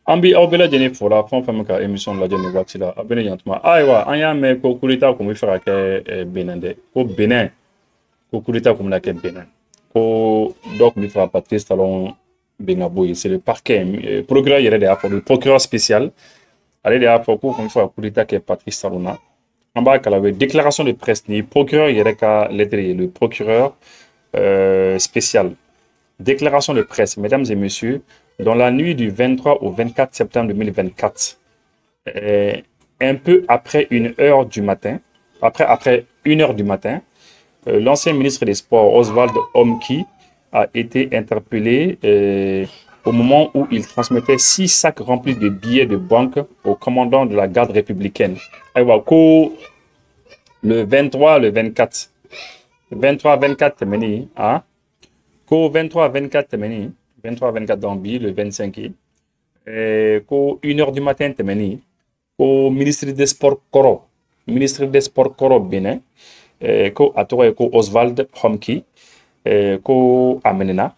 Ambi au bela jeni fora fon fam ka émission la jeni waxi la abene yantuma aywa an ya me ko kulita ko mi fera ke Benin de ko Benin ko kulita ko na ke Benin ko donc mi fera Patrice Talon Bengaboy c'est le parquet procureur yere de a le procureur spécial allez de a ko mi fera kulita ke Patrice Talon en bas kala déclaration de presse ni procureur yere ka lettre le procureur spécial. Déclaration de presse, mesdames et messieurs, dans la nuit du 23 au 24 septembre 2024, un peu après 1 heure du matin, après 1 heure du matin, l'ancien ministre des Sports, Oswald Omki, a été interpellé au moment où il transmettait 6 sacs remplis de billets de banque au commandant de la garde républicaine. Le 23, le 24. 23-24, hein? Ko 23-24 temeni 23-24 dambi le 25 ko 1 heure du matin temeni ko ministre des sports koro Benin ko atore ko Oswald Homki ko amenena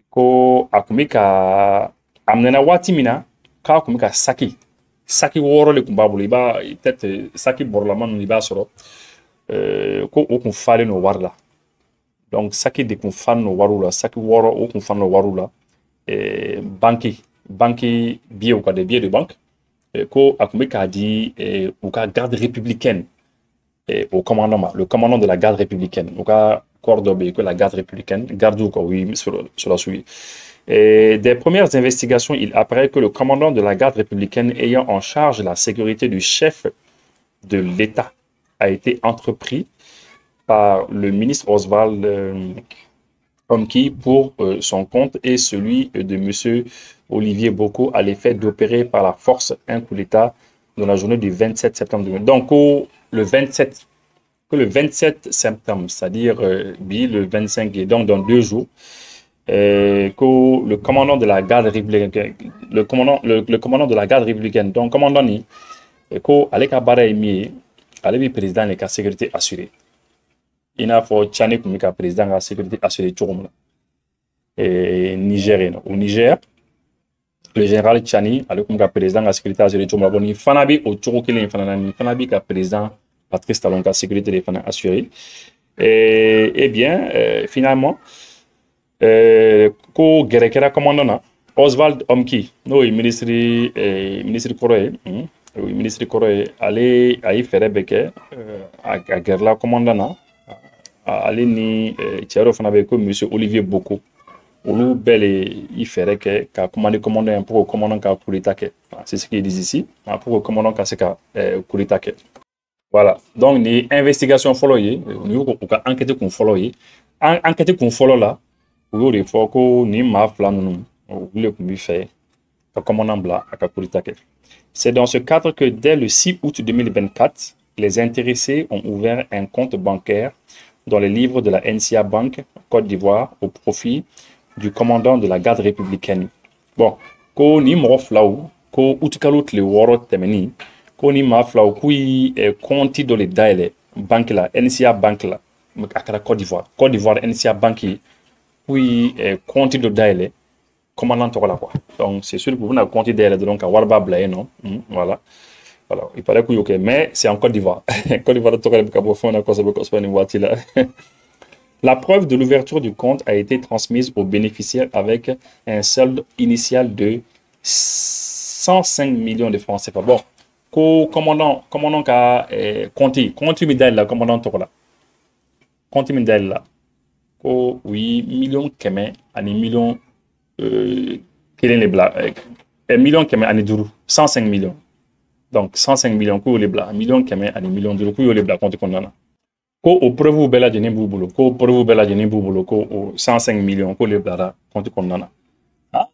ko akumika amenena watimina ka akumika saki woro le kumbabulu iba peut-être saki borlaman ni ba soro ko o kun fale no warla. Donc, saki de kun fan no warula, saki woro o kun fan no warula, banki billet ou des billets de banque, ko akumbe ka di ou ka garde républicaine au commandement, le commandant de la garde républicaine, ou ka cordobe que la garde républicaine, garde ou oui sur la suite. Des premières investigations, il apparaît que le commandant de la garde républicaine ayant en charge la sécurité du chef de l'État a été entrepris par le ministre Oswald Omki pour son compte et celui de M. Olivier Boko à l'effet d'opérer par la force un coup d'État dans la journée du 27 septembre 2020. Donc, le 27 septembre, c'est-à-dire le 25, et donc dans 2 jours, que le commandant de la garde républicaine, le commandant de la garde républicaine, donc commandant ni, que avec Abara Emi, avec le président de la sécurité assurée. Il n'a pas Tchani comme président de la sécurité assurée nigérien. Au Niger, le général Tchani, comme président de la sécurité assurée il fanabi au Tchouroukile, il fanabi comme président Patrice Talon de la sécurité assurée. Et bien, finalement, ko Gerekera commandant Oswald Omki, ministre Koroye, oui, ministre Koroye, allait à y faire beke à Gerla commandant. Ale ni cɛro fana bɛ ko monsieur Olivier Boko olu bɛɛ le i fɛrɛ kɛ ka commandant pour que commandant ka coup d'état kɛ c'est ce qu'ils disent ici pour que commandant ka se ka coup d'état kɛ voilà donc ni investigation fɔlɔ ye ni y'u ka enquête kun fɔlɔ ye enquête kun fɔlɔ la u y'o de fɔ ko ni maa fila ninnu olu de kun bi fɛ ka commandant bila a ka coup d'état kɛ c'est dans ce cadre que dès le 6 août 2024 les intéressés ont ouvert un compte bancaire dans les livres de la NCA Bank, Côte d'Ivoire, au profit du commandant de la garde républicaine. Bon, ko ni mo flaw, ko utkalut le woro temeni, ko ni ma flaw kui compte dans les daile banque la NCA Bank la, akara Côte d'Ivoire. Côte d'Ivoire NCA Bank kui compte de daile commandant tola quoi. Donc c'est sûr que vous n'avez compte daile donc à warba blaye non. Voilà. Voilà, il paraît que okay, mais c'est en Côte d'Ivoire. Côte d'Ivoire, la preuve de l'ouverture du compte a été transmise aux bénéficiaires avec un solde initial de 105 millions de francs CFA. Bon, commandant ka compte médaille là, commandant tola. Compte médaille là. Ko 8 millions keme ani millions kelen les bla millions keme ani duru 105 millions. Donc 105 millions ko les bla millions keme ani millions duru ko les bla compte konnana. Ko au preuve bela jeni bubulo ko preuve bela jeni bubulo ko 105 millions ko les bla compte konnana. Ah.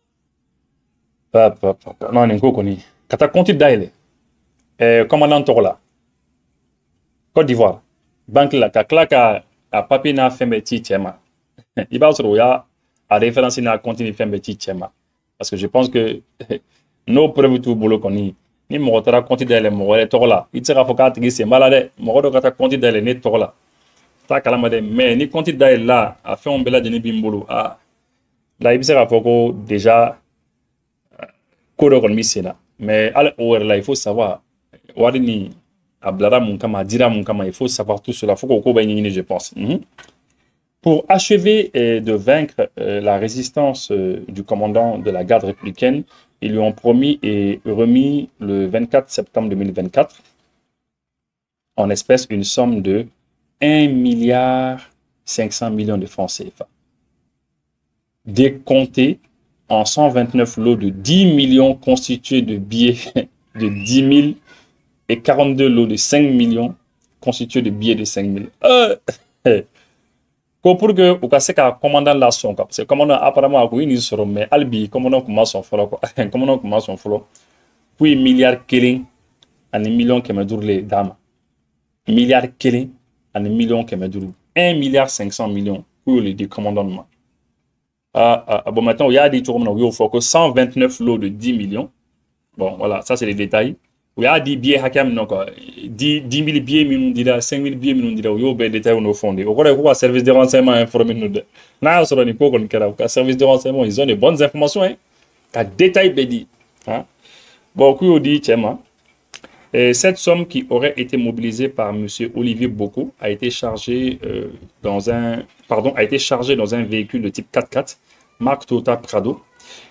Non ni ko koni. Kata compte daile. Commandant tola. Côte d'Ivoire. Banque la ka a papier na fembe ti chema. Il va se ya a référence na continue fembe ti chema. Parce que je pense que nos preuves tout bolo koni ni mo tara compte daile mo wala tola. Il sera foka tigi se malade mo do kata compte daile ne tola. Ta kala made mais ni compte daile là a fait on bela de ni bimbolo ah là il sera foko déjà Kodo kon misena. Mais à là, il faut savoir. Wadini ablara mon kama, dira mon kama. Il faut savoir tout cela. Faut qu'on je pense. Pour achever de vaincre la résistance du commandant de la garde républicaine, ils lui ont promis et remis le 24 septembre 2024 en espèces une somme de 1,5 milliard de francs CFA. Décompté en 129 lots de 10 millions constitués de billets de 10 000 et 42 lots de 5 millions constitués de billets de 5 000. Pour que au cas que commandant la son parce que commandant apparemment a eu sur mais albi commandant commence son follow commandant commence son follow puis milliard killing en million que me dure les dames milliard killing en million que me dure 1 milliard 500 millions pour le commandant bon maintenant il y a des tours il faut que 129 lots de 10 millions bon voilà ça c'est les détails. Il y a des billets hakam non quoi 10 000 billets minun dira 5 000 billets minun dira yo be détail no fondé au quoi service de renseignement informé nous de na so ni ko kon kera ka service de renseignement ils ont des bonnes informations hein ka détail be dit hein bon ku dit tchema cette somme qui aurait été mobilisée par monsieur Olivier Boko a été chargée dans un véhicule de type 4x4 marque Toyota Prado.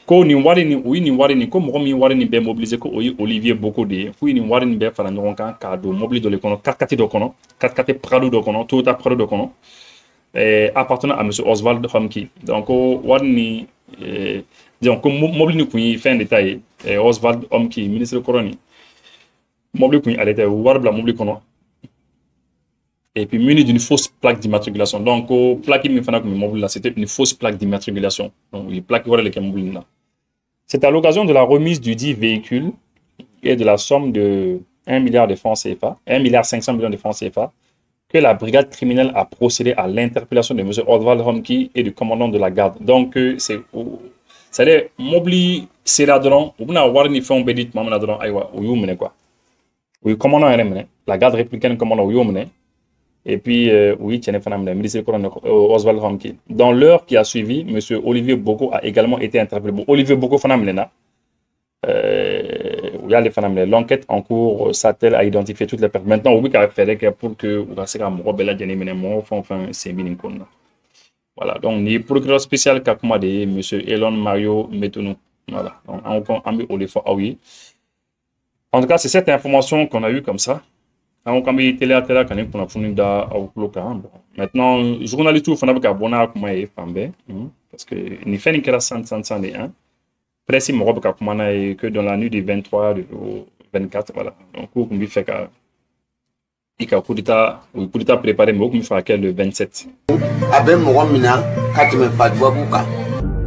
Ko ni wari ni ko mo mi wari ni be mobiliser ko Olivier Boko de fu ni wari ni be fala no kan ka do mobile do le kono 4x4 do kono 4x4 Prado do kono Toyota Prado do kono appartenant à monsieur Oswald Homki donc wari ni donc mobile ni ku fin détail Oswald Homki ministre coroni mobile ku allait war bla mobile kono et puis muni d'une fausse plaque d'immatriculation donc plaque mi fana ko mobile là c'était une fausse plaque d'immatriculation donc il plaque voilà les mobile là. C'est à l'occasion de la remise du dit véhicule et de la somme de 1 milliard de francs CFA, 1 milliard 500 millions de francs CFA, que la brigade criminelle a procédé à l'interpellation de M. Oswald Homki et du commandant de la garde. Donc, c'est-à-dire, mobili séradron, ou bien avoir ni fait un bédit, maman adron, aïwa, ou you mene quoi. Oui, commandant RMN, la garde républicaine commandant ou you mene. Et puis, oui, tiens, le ministre Oswald Homki. Dans l'heure qui a suivi, M. Olivier Boko a également été interpellé. Bon, Olivier Boko, l'enquête en cours s'attelle à identifier toutes les personnes. Maintenant, oui, il fallait que pour que voilà, donc, le procureur spécial qui a commandé M. Elon Mario Metonou. Voilà, donc, en tout cas, c'est cette information qu'on a eue comme ça. Maintenant, journaliste ou fanabka bona kuma e fambe parce que ni fait ni kera 101 presse mo robka kuma na que dans la nuit du 23 au 24 voilà donc on lui fait ka ika coup d'état préparé mais on fait quel le 27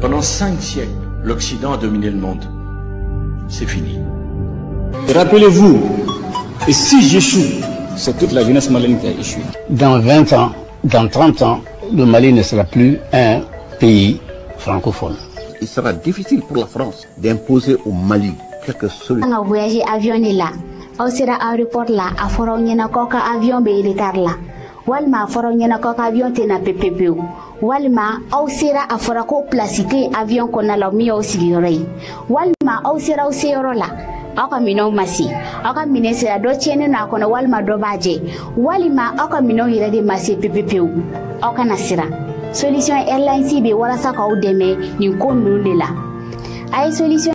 pendant 5 siècles l'Occident a dominé le monde. C'est fini. Rappelez-vous, et si j'échoue, c'est toute la jeunesse malienne qui a échoué. Dans 20 ans, dans 30 ans, le Mali ne sera plus un pays francophone. Il sera difficile pour la France d'imposer au Mali quelques solutions. On a voyagé avion là, au sera aéroport là, à Forongena Koka avion be retard là. Walma Forongena Koka avion tena PPP. Walma au sera à Forako plastique avion qu'on a la mis au Siguré. Walma au sera au Sero là. Aka mino masi aka mine sera do chene na kono walma do baje walima aka mino hirade masi pepepeu aka nasira solution airlines be wala saka udeme ni kondu de la ay solution